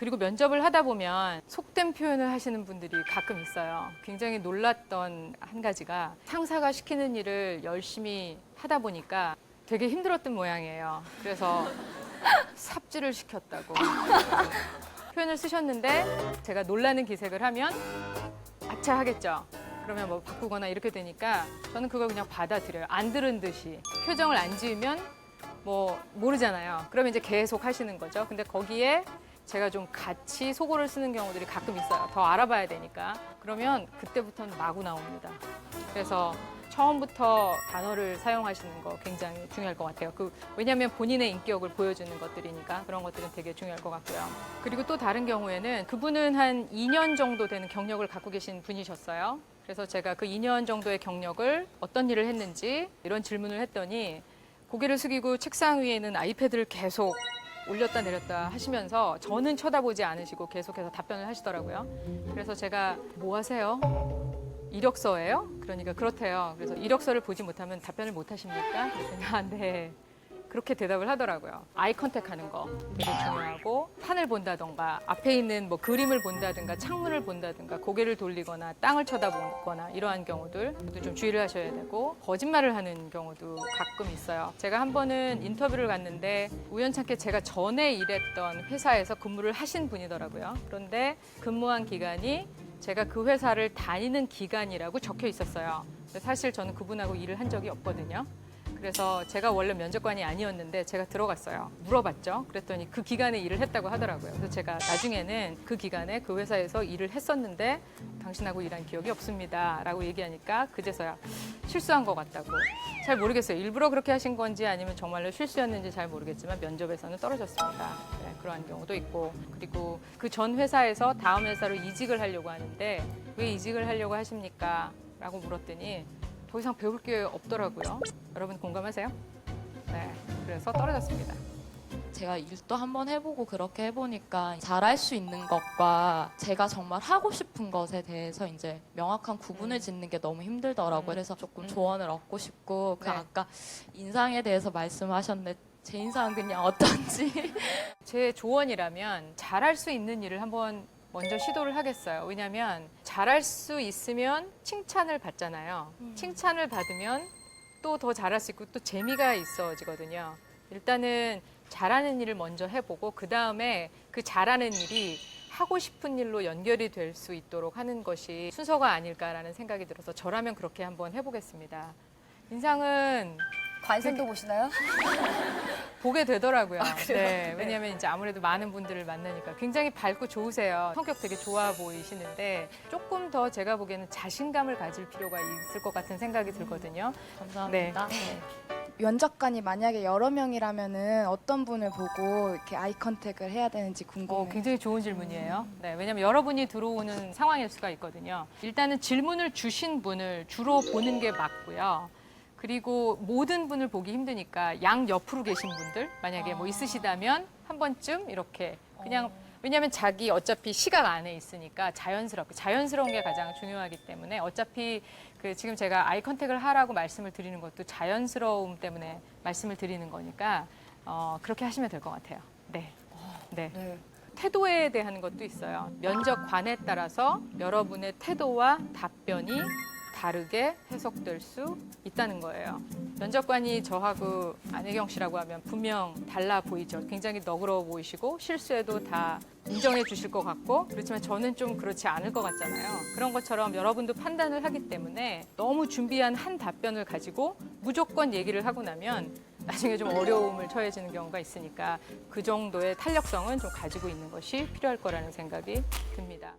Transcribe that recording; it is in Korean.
그리고 면접을 하다 보면 속된 표현을 하시는 분들이 가끔 있어요. 굉장히 놀랐던 한 가지가 상사가 시키는 일을 열심히 하다 보니까 되게 힘들었던 모양이에요. 그래서 삽질을 시켰다고 표현을 쓰셨는데 제가 놀라는 기색을 하면 아차 하겠죠. 그러면 뭐 바꾸거나 이렇게 되니까 저는 그걸 그냥 받아들여요. 안 들은 듯이. 표정을 안 지으면 뭐 모르잖아요. 그러면 이제 계속 하시는 거죠. 근데 거기에 제가 좀 같이 속어를 쓰는 경우들이 가끔 있어요. 더 알아봐야 되니까. 그러면 그때부터는 마구 나옵니다. 그래서 처음부터 단어를 사용하시는 거 굉장히 중요할 것 같아요. 왜냐하면 본인의 인격을 보여주는 것들이니까 그런 것들은 되게 중요할 것 같고요. 그리고 또 다른 경우에는 그분은 한 2년 정도 되는 경력을 갖고 계신 분이셨어요. 그래서 제가 그 2년 정도의 경력을 어떤 일을 했는지 이런 질문을 했더니 고개를 숙이고 책상 위에 있는 아이패드를 계속 올렸다 내렸다 하시면서 저는 쳐다보지 않으시고 계속해서 답변을 하시더라고요. 그래서 제가 뭐 하세요? 이력서예요? 그러니까 그렇대요. 그래서 이력서를 보지 못하면 답변을 못 하십니까? 그랬더니 아, 네. 그렇게 대답을 하더라고요. 아이 컨택 하는 거 되게 중요하고 산을 본다던가 앞에 있는 뭐 그림을 본다든가 창문을 본다든가 고개를 돌리거나 땅을 쳐다보거나 이러한 경우들 모두 좀 주의를 하셔야 되고 거짓말을 하는 경우도 가끔 있어요. 제가 한 번은 인터뷰를 갔는데 우연찮게 제가 전에 일했던 회사에서 근무를 하신 분이더라고요. 그런데 근무한 기간이 제가 그 회사를 다니는 기간이라고 적혀 있었어요. 근데 사실 저는 그분하고 일을 한 적이 없거든요. 그래서 제가 원래 면접관이 아니었는데 제가 들어갔어요. 물어봤죠. 그랬더니 그 기간에 일을 했다고 하더라고요. 그래서 제가 나중에는 그 기간에 그 회사에서 일을 했었는데 당신하고 일한 기억이 없습니다. 라고 얘기하니까 그제서야 실수한 것 같다고. 잘 모르겠어요. 일부러 그렇게 하신 건지 아니면 정말로 실수였는지 잘 모르겠지만 면접에서는 떨어졌습니다. 네, 그러한 경우도 있고. 그리고 그 전 회사에서 다음 회사로 이직을 하려고 하는데 왜 이직을 하려고 하십니까? 라고 물었더니 더 이상 배울 게 없더라고요. 여러분 공감하세요? 네, 그래서 떨어졌습니다. 제가 일도 한번 해보고 그렇게 해보니까 잘할 수 있는 것과 제가 정말 하고 싶은 것에 대해서 이제 명확한 구분을 짓는 게 너무 힘들더라고요. 그래서 조금 조언을 얻고 싶고 그 네. 아까 인상에 대해서 말씀하셨는데 제 인상은 그냥 어떤지 제 조언이라면 잘할 수 있는 일을 한번 먼저 시도를 하겠어요. 왜냐하면 잘할 수 있으면 칭찬을 받잖아요. 칭찬을 받으면 또 더 잘할 수 있고 또 재미가 있어지거든요. 일단은 잘하는 일을 먼저 해보고 그 다음에 그 잘하는 일이 하고 싶은 일로 연결이 될 수 있도록 하는 것이 순서가 아닐까라는 생각이 들어서 저라면 그렇게 한번 해보겠습니다. 인상은 관심도 보시나요? 보게 되더라고요. 네, 왜냐하면 이제 아무래도 많은 분들을 만나니까 굉장히 밝고 좋으세요. 성격 되게 좋아 보이시는데 조금 더 제가 보기에는 자신감을 가질 필요가 있을 것 같은 생각이 들거든요. 감사합니다. 네. 면접관이 만약에 여러 명이라면은 어떤 분을 보고 이렇게 아이 컨택을 해야 되는지 궁금해요. 굉장히 좋은 질문이에요. 네, 왜냐하면 여러분이 들어오는 상황일 수가 있거든요. 일단은 질문을 주신 분을 주로 보는 게 맞고요. 그리고 모든 분을 보기 힘드니까 양 옆으로 계신 분들 만약에 뭐 있으시다면 한 번쯤 이렇게 그냥 왜냐하면 자기 어차피 시각 안에 있으니까 자연스러운 게 가장 중요하기 때문에 어차피 그 지금 제가 아이 컨택을 하라고 말씀을 드리는 것도 자연스러움 때문에 말씀을 드리는 거니까 그렇게 하시면 될 것 같아요. 네. 네. 네. 태도에 대한 것도 있어요. 면접관에 따라서 여러분의 태도와 답변이 다르게 해석될 수 있다는 거예요. 면접관이 저하고 안혜경 씨라고 하면 분명 달라 보이죠. 굉장히 너그러워 보이시고 실수해도 다 인정해 주실 것 같고 그렇지만 저는 좀 그렇지 않을 것 같잖아요. 그런 것처럼 여러분도 판단을 하기 때문에 너무 준비한 한 답변을 가지고 무조건 얘기를 하고 나면 나중에 좀 어려움을 처해지는 경우가 있으니까 그 정도의 탄력성은 좀 가지고 있는 것이 필요할 거라는 생각이 듭니다.